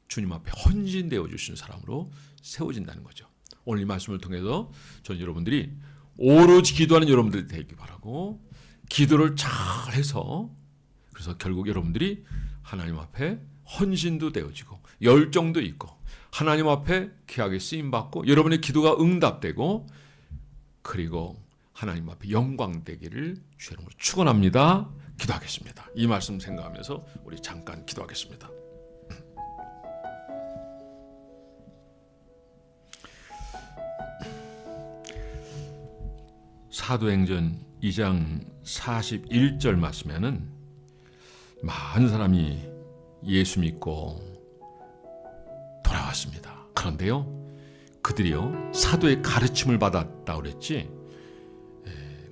주님 앞에 헌신되어 주시는 사람으로 세워진다는 거죠. 오늘 이 말씀을 통해서 저는 여러분들이 오로지 기도하는 여러분들이 되기 바라고 기도를 잘해서 그래서 결국 여러분들이 하나님 앞에 헌신도 되어지고 열정도 있고 하나님 앞에 귀하게 쓰임받고 여러분의 기도가 응답되고 그리고 하나님 앞에 영광되기를 주의 이름으로 축원합니다. 기도하겠습니다. 이 말씀 생각하면서 우리 잠깐 기도하겠습니다. 사도행전 2장 41절 말씀에는 많은 사람이 예수 믿고 돌아왔습니다. 그런데요, 그들이요 사도의 가르침을 받았다고 그랬지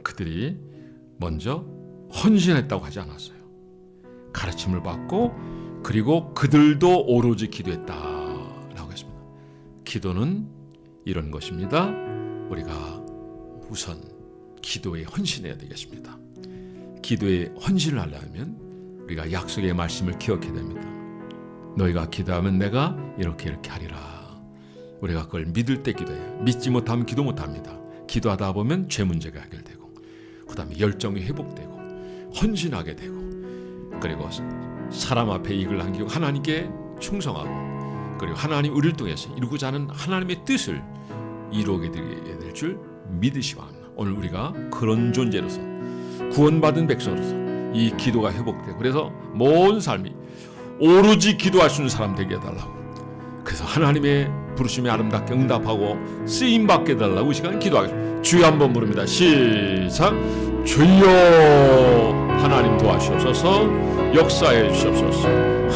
그들이 먼저 헌신했다고 하지 않았어요. 가르침을 받고 그리고 그들도 오로지 기도했다라고 했습니다. 기도는 이런 것입니다. 우리가 우선 기도에 헌신해야 되겠습니다. 기도에 헌신을 하려면 우리가 약속의 말씀을 기억해야 됩니다. 너희가 기도하면 내가 이렇게 하리라. 우리가 그걸 믿을 때 기도해요. 믿지 못하면 기도 못합니다. 기도하다 보면 죄 문제가 해결되고 그 다음에 열정이 회복되고 헌신하게 되고 그리고 사람 앞에 이익을 남기고 하나님께 충성하고 그리고 하나님 우리를 통해서 이루고자 하는 하나님의 뜻을 이루게 될 줄 믿으시기 바랍니다. 오늘 우리가 그런 존재로서 구원받은 백성으로서 이 기도가 회복되고 그래서 모든 삶이 오로지 기도할 수 있는 사람 되게 해달라고 그래서 하나님의 부르심에 아름답게 응답하고 쓰임받게 해달라고 이 시간 기도하겠습니다. 주여 한번 부릅니다. 시작. 주여 하나님 도와주시옵소서. 역사해 주시옵소서.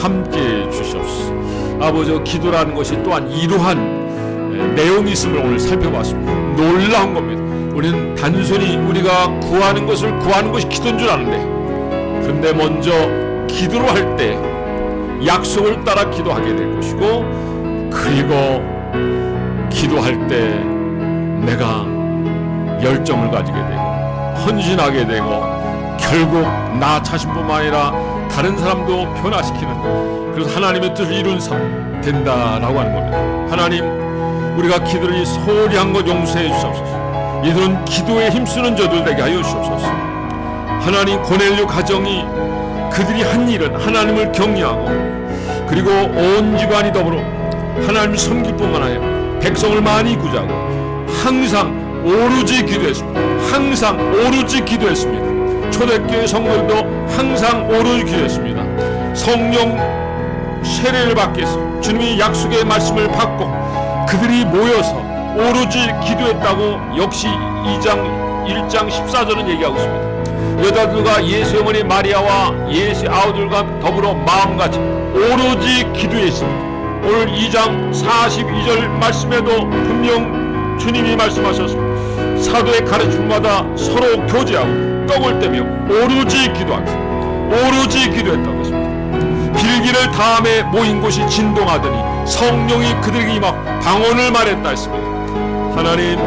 함께해 주시옵소서. 아버지 기도라는 것이 또한 이러한 내용이 있음을 오늘 살펴봤습니다. 놀라운 겁니다. 우리는 단순히 우리가 구하는 것이 기도인 줄 아는데 그런데 먼저 기도로 할 때 약속을 따라 기도하게 될 것이고 그리고 기도할 때 내가 열정을 가지게 되고 헌신하게 되고 결국 나 자신뿐만 아니라 다른 사람도 변화시키는 그래서 하나님의 뜻을 이룬 사람 된다라고 하는 겁니다. 하나님 우리가 기도를 소홀히 한 것 용서해 주시옵소서. 이들은 기도에 힘쓰는 저들 되게 하여 주시옵소서. 하나님 고넬료 가정이 그들이 한 일은 하나님을 경외하고 그리고 온 집안이 더불어 하나님 섬길 뿐만 아니라 백성을 많이 구제하고 항상 오로지 기도했습니다. 항상 오로지 기도했습니다. 초대교회 성도들도 항상 오로지 기도했습니다. 성령 세례를 받기 위해서 주님이 약속의 말씀을 받고 그들이 모여서 오로지 기도했다고 역시 1장 14절은 얘기하고 있습니다. 여자들과 예수의 어머니 마리아와 예수의 아우들과 더불어 마음같이 오로지 기도했습니다. 오늘 2장 42절 말씀에도 분명 주님이 말씀하셨습니다. 사도의 가르침마다 서로 교제하고 떡을 떼며 오로지 기도하겠습니다. 오로지 기도했다고 했습니다. 빌기를 다음에 모인 곳이 진동하더니 성령이 그들에게 임하고 방언을 말했다 했습니다. 하나님,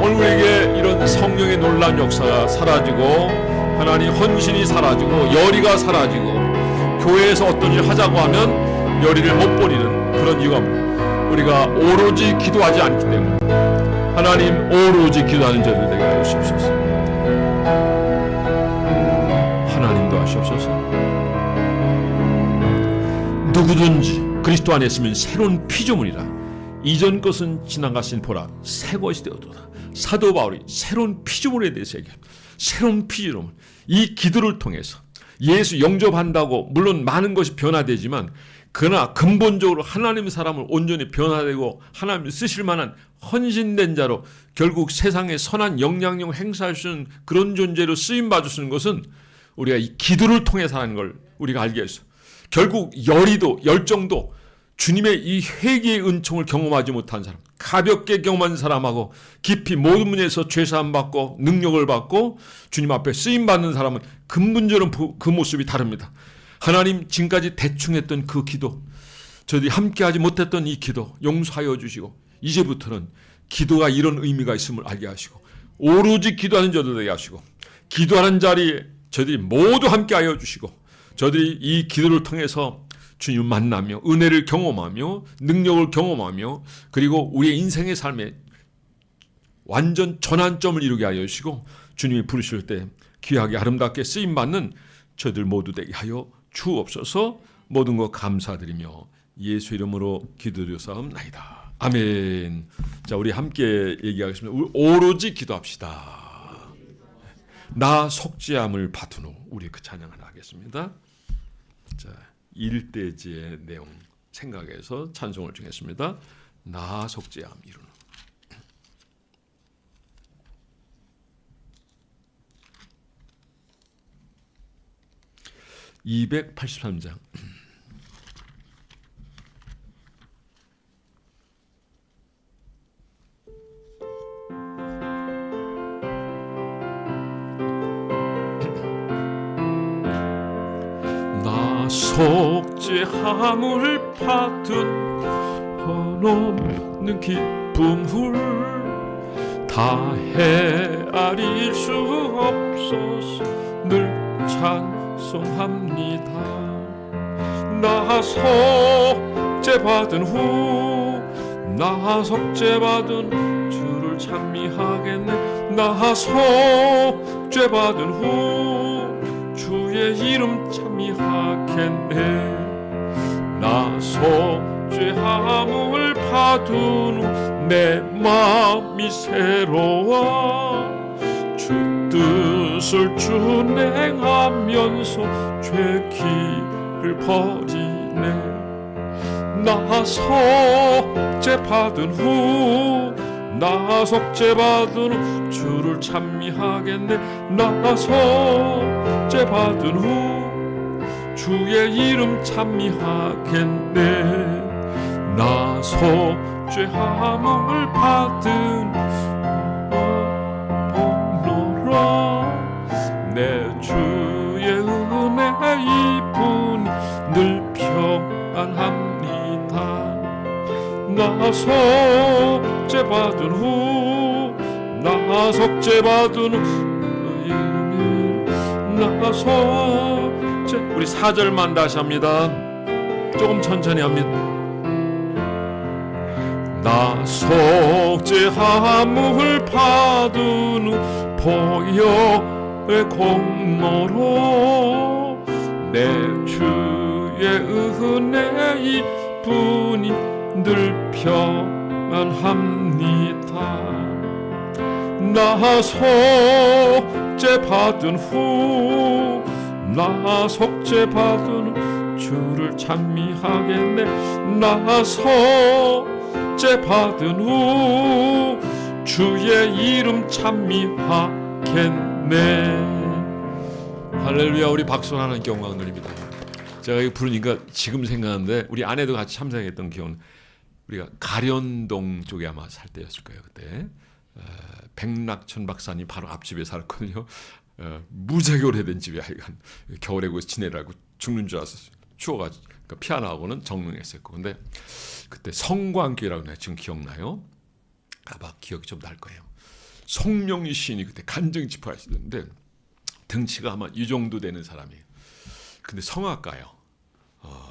오늘 우리에게 이런 성령의 놀라운 역사가 사라지고 하나님 헌신이 사라지고 열의가 사라지고 교회에서 어떤 일을 하자고 하면 열의를 못 버리는 그런 이유가 우리가 오로지 기도하지 않기 때문에 하나님 오로지 기도하는 자들 되게 하여 주시옵소서. 하나님도 하시옵소서. 누구든지 그리스도 안에 있으면 새로운 피조물이라 이전 것은 지나가신 보라 새 것이 되었도다. 사도 바울이 새로운 피조물에 대해서 얘기합니다. 새로운 피조물, 이 기도를 통해서 예수 영접한다고 물론 많은 것이 변화되지만 그러나 근본적으로 하나님의 사람을 온전히 변화되고 하나님을 쓰실 만한 헌신된 자로 결국 세상에 선한 영향력을 행사할 수 있는 그런 존재로 쓰임받을 수 있는 것은 우리가 이 기도를 통해서라는 걸 우리가 알게 했어요. 결국 열의도 열정도 주님의 이 회개의 은총을 경험하지 못한 사람, 가볍게 경험한 사람하고 깊이 모든 분야에서 죄사함 받고 능력을 받고 주님 앞에 쓰임 받는 사람은 근본적으로 그 모습이 다릅니다. 하나님 지금까지 대충 했던 그 기도, 저희들이 함께하지 못했던 이 기도 용서하여 주시고 이제부터는 기도가 이런 의미가 있음을 알게 하시고 오로지 기도하는 저들 되게 하시고 기도하는 자리에 저희들이 모두 함께하여 주시고 저희들이 이 기도를 통해서 주님을 만나며 은혜를 경험하며 능력을 경험하며 그리고 우리의 인생의 삶에 완전 전환점을 이루게 하여 주시고 주님이 부르실 때 귀하게 아름답게 쓰임받는 저희들 모두 되게 하여 주옵소서. 모든 것 감사드리며 예수 이름으로 기도드렸사옵나이다. 아멘. 자, 우리 함께 얘기하겠습니다. 우리 오로지 기도합시다. 나 속죄함을 받은 후 우리 그 찬양을 하겠습니다. 자, 일대지의 내용 생각해서 찬송을 정했습니다. 나 속죄함 이루는 283장 나 속죄함을 받은 한없는 기쁨을 다 헤아릴 수 없어서 늘 찬송합니다. 나 속죄받은 후 나 속죄받은 주를 찬미하겠네. 나 속죄받은 후 주의 이름 찬미하겠네. 나 속죄함을 받은 후 내 마음이 새로워 주 뜻을 준행하면서 죄 길을 버리네. 나 속죄받은 후 나 속죄받은 후 주를 찬미하겠네. 나 속죄받은 후 주의 이름 찬미하겠네. 나 속죄함을 받은 내 주의 은혜 이뿐 늘 평안합니다. 나 속죄받은 후 나 속죄받은 후 나 속죄 우리 4절만 다시 합니다. 조금 천천히 합니다. 나 속죄함을 받은 후 보혈의 공로로 내 주의 은혜 이뿐이 늘 평안합니다. 나 속죄 받은 후 나 속죄 받은 후 주를 찬미하겠네. 나 속죄 받은 후 주의 이름 찬미하겠네. 할렐루야. 우리 박수 하나님께 영광 돌립니다. 제가 이거 부르니까 지금 생각하는데 우리 아내도 같이 참석했던 기억은 우리가 가련동 쪽에 아마 살 때였을 거예요. 그때 백낙천 박사님 바로 앞집에 살았거든요. 무지하게 오래된 집에 하여간 겨울에 거기서 지내라고 죽는 줄 알았어요. 추워가지고 그러니까 피아노하고는 정릉했었고. 근데 그때 성광교회라고 내가 지금 기억나요? 아마 기억이 좀 날 거예요. 송명희 시인이 그때 간증 집회하시던데 등치가 아마 이 정도 되는 사람이에요. 근데 성악가요.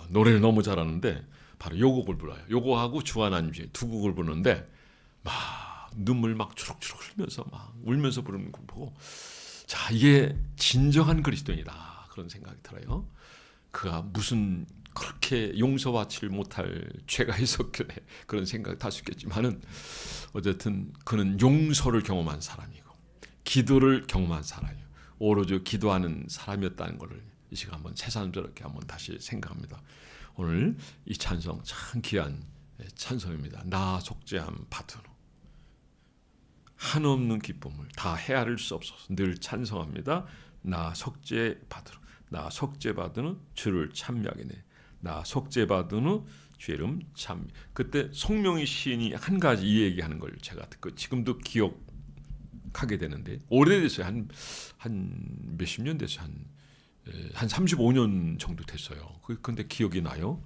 노래를 너무 잘하는데 바로 요 곡을 불러요. 요거하고 주하나님 중에 두 곡을 부르는데 막 눈물 막 주룩주룩 흘면서 막 울면서 부르는 거 보고 자, 이게 진정한 그리스도인이다 그런 생각이 들어요. 그가 무슨 그렇게 용서받지 못할 죄가 있었길래 그런 생각이 할 수 있겠지만은 어쨌든 그는 용서를 경험한 사람이고 기도를 경험한 사람이고 오로지 기도하는 사람이었다는 것을 이 시간 한번 새삼스럽게 한번 다시 생각합니다. 오늘 이 찬송 참 귀한 찬송입니다. 나 속죄함 받으노 한없는 기쁨을 다 헤아릴 수 없어서 늘 찬송합니다. 나 속죄 받으노 나 속죄 받으노 주를 찬미하겠네. 나 속죄 받으노 주의 이름 찬미. 그때 송명희 시인이 한 가지 이 얘기하는 걸 제가 듣고 지금도 기억하게 되는데 오래됐어요. 한 몇십 년 됐어요. 한 35년 정도 됐어요. 근데 기억이 나요.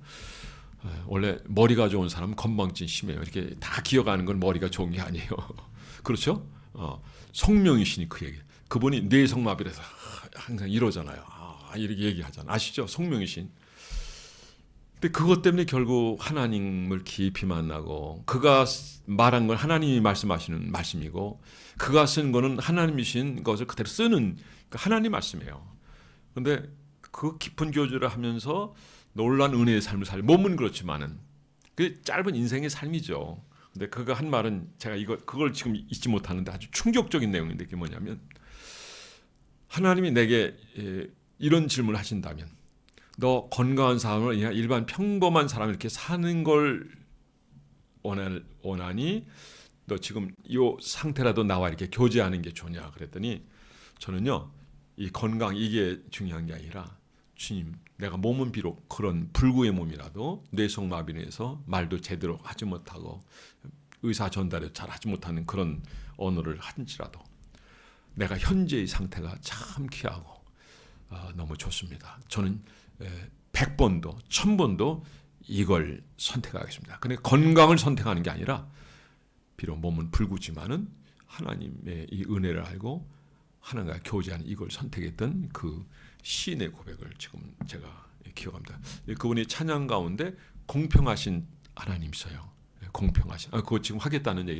원래 머리가 좋은 사람은 건망증 심해요. 이렇게 다 기억하는 건 머리가 좋은 게 아니에요. 그렇죠? 송명희 씨니 그 얘기. 그분이 뇌성마비라서 항상 이러잖아요. 이렇게 얘기하잖아요. 아시죠? 송명희 씨. 근데 그것 때문에 결국 하나님을 깊이 만나고 그가 말한 건 하나님이 말씀하시는 말씀이고 그가 쓴 거는 하나님이신 것을 그대로 쓰는 하나님 말씀이에요. 근데 그 깊은 교제를 하면서 놀란 은혜의 삶을 살 몸은 그렇지만은 그 짧은 인생의 삶이죠. 근데 그가 한 말은 제가 그걸 지금 잊지 못하는데 아주 충격적인 내용인데 그게 뭐냐면 하나님이 내게 이런 질문을 하신다면 너 건강한 사람을 그냥 일반 평범한 사람 이렇게 사는 걸 원하니 너 지금 이 상태라도 나와 이렇게 교제하는 게 좋냐 그랬더니 저는요 이 건강 이게 중요한 게 아니라 주님 내가 몸은 비록 그런 불구의 몸이라도 뇌성마비에서 말도 제대로 하지 못하고 의사 전달을 잘 하지 못하는 그런 언어를 한지라도 내가 현재의 상태가 참 귀하고 너무 좋습니다. 저는 100번도 1000번도 이걸 선택하겠습니다. 근데 건강을 선택하는 게 아니라 비록 몸은 불구지만은 하나님의 이 은혜를 알고 하나님과 교제하는 이걸 선택했던 그 시인의 고백을 지금 제가 기억합니다. 그분이 찬양 가운데 공평하신 하나님이세요. 공평하신 그거 지금 하겠다는 얘기